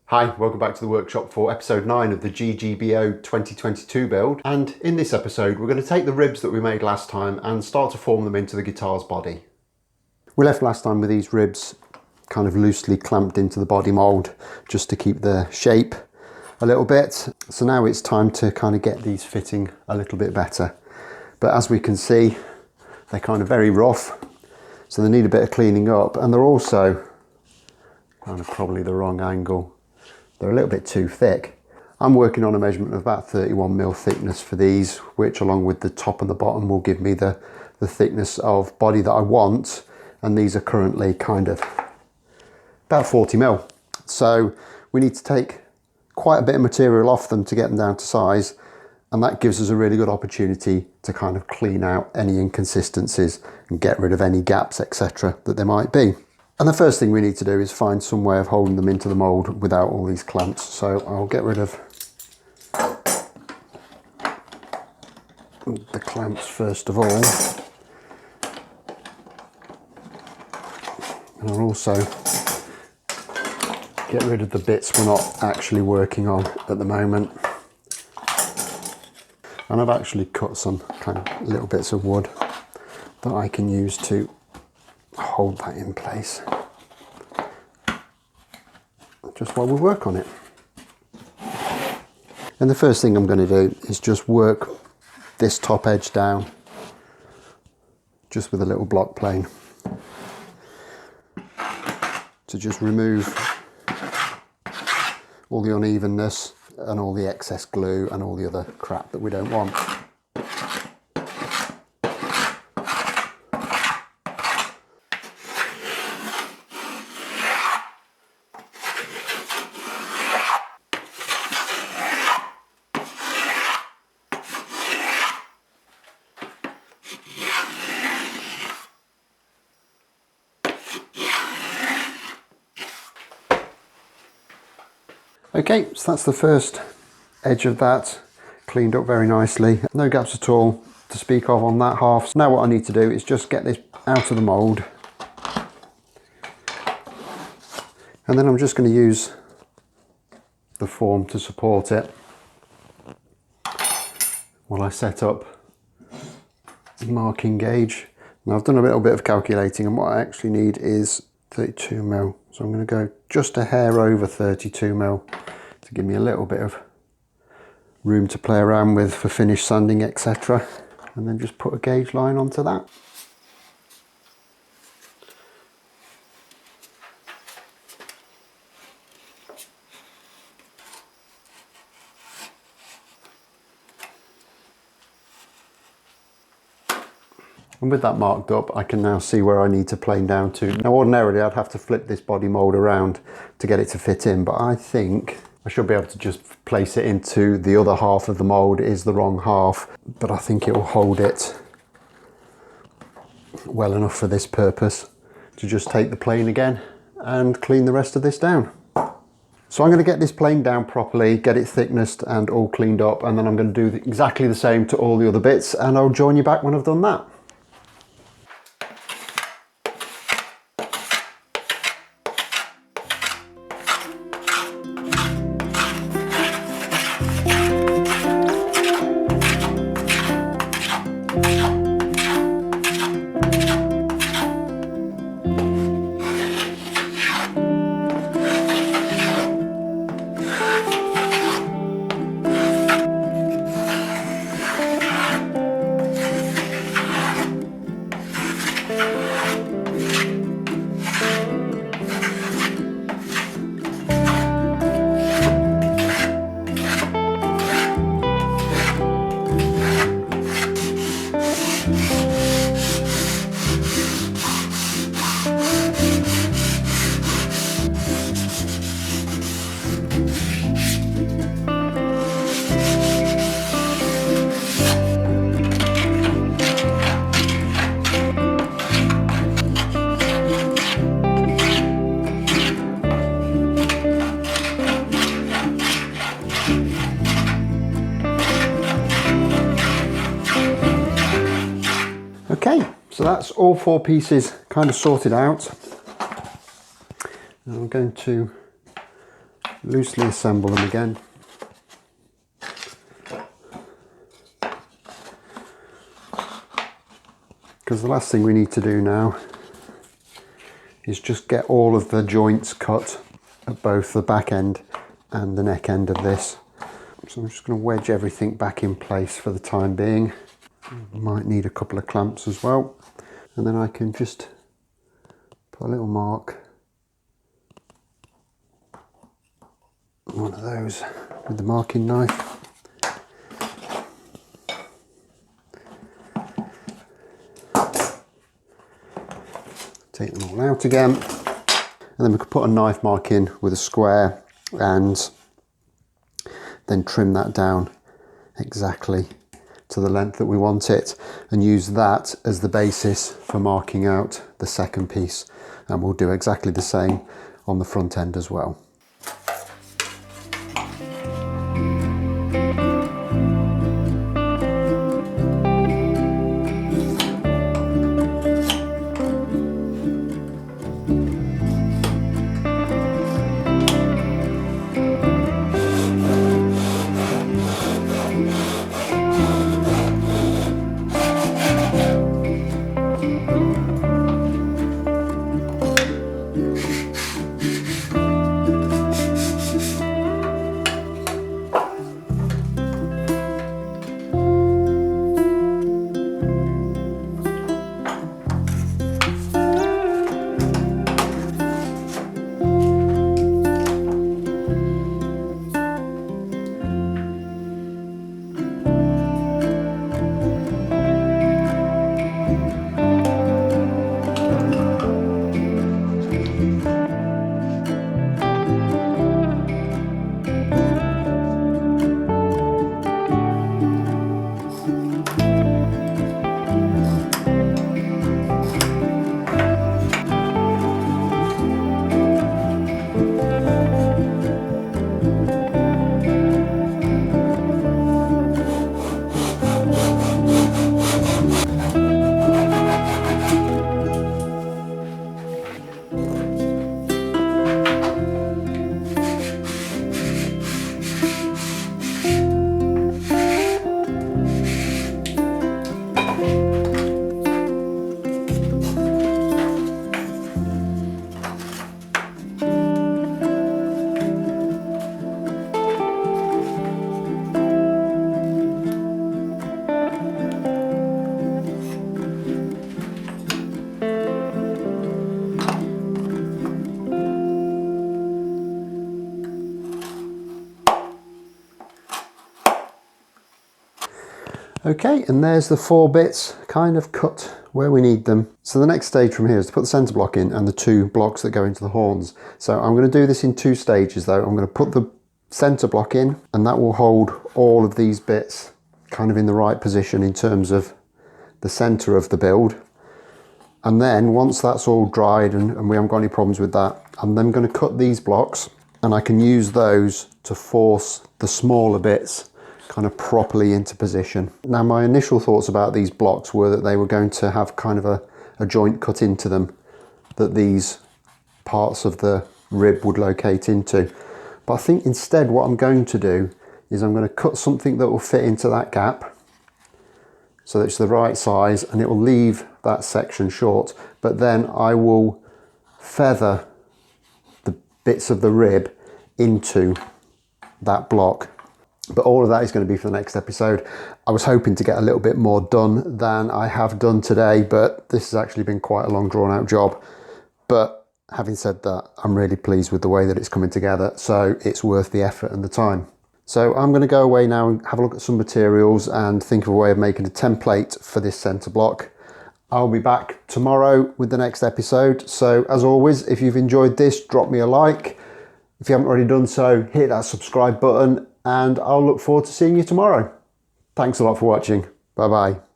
Hi, welcome back to the workshop for episode 9 of the GGBO 2022 build. And in this episode, we're going to take the ribs that we made last time and start to form them into the guitar's body. We left last time with these ribs kind of loosely clamped into the body mould just to keep the shape a little bit. So now it's time to kind of get these fitting a little bit better. But as we can see, they're kind of very rough, so they need a bit of cleaning up, and they're also kind of probably the wrong angle. They're a little bit too thick. I'm working on a measurement of about 31mm thickness for these, which along with the top and the bottom will give me the thickness of body that I want, and these are currently kind of about 40mm. So we need to take quite a bit of material off them to get them down to size, and that gives us a really good opportunity to kind of clean out any inconsistencies and get rid of any gaps, etc. that there might be. And the first thing we need to do is find some way of holding them into the mould without all these clamps. So I'll get rid of the clamps first of all. And I'll also get rid of the bits we're not actually working on at the moment. And I've actually cut some kind of little bits of wood that I can use to hold that in place just while we work on it. And the first thing I'm going to do is just work this top edge down just with a little block plane to just remove all the unevenness and all the excess glue and all the other crap that we don't want. Okay, so that's the first edge of that, cleaned up very nicely. No gaps at all to speak of on that half. So now what I need to do is just get this out of the mould. And then I'm just going to use the form to support it while I set up the marking gauge. Now I've done a little bit of calculating, and what I actually need is 32mm. So I'm going to go just a hair over 32mm to give me a little bit of room to play around with for finish sanding, etc. And then just put a gauge line onto that. And with that marked up, I can now see where I need to plane down to. Now ordinarily I'd have to flip this body mould around to get it to fit in, but I think I should be able to just place it into the other half of the mould. It is the wrong half, but I think it will hold it well enough for this purpose to just take the plane again and clean the rest of this down. So I'm going to get this plane down properly, get it thicknessed and all cleaned up, and then I'm going to do exactly the same to all the other bits, and I'll join you back when I've done that. Okay, so that's all four pieces kind of sorted out. Now I'm going to loosely assemble them again. Because the last thing we need to do now is just get all of the joints cut at both the back end and the neck end of this. So I'm just going to wedge everything back in place for the time being. Might need a couple of clamps as well. And then I can just put a little mark on one of those with the marking knife. Take them all out again, and then we could put a knife mark in with a square and then trim that down exactly to the length that we want it, and use that as the basis for marking out the second piece, and we'll do exactly the same on the front end as well. Okay, and there's the 4 bits kind of cut where we need them. So the next stage from here is to put the centre block in and the 2 blocks that go into the horns. So I'm going to do this in 2 stages though. I'm going to put the centre block in, and that will hold all of these bits kind of in the right position in terms of the centre of the build. And then once that's all dried and we haven't got any problems with that, I'm then going to cut these blocks, and I can use those to force the smaller bits kind of properly into position. Now my initial thoughts about these blocks were that they were going to have kind of a joint cut into them that these parts of the rib would locate into. But I think instead what I'm going to do is I'm going to cut something that will fit into that gap so that it's the right size, and it will leave that section short, but then I will feather the bits of the rib into that block. But all of that is going to be for the next episode. I was hoping to get a little bit more done than I have done today, but this has actually been quite a long drawn out job. But having said that, I'm really pleased with the way that it's coming together, so it's worth the effort and the time. So I'm going to go away now and have a look at some materials and think of a way of making a template for this centre block. I'll be back tomorrow with the next episode. So as always, if you've enjoyed this, drop me a like. If you haven't already done so, hit that subscribe button, and I'll look forward to seeing you tomorrow. Thanks a lot for watching. Bye bye.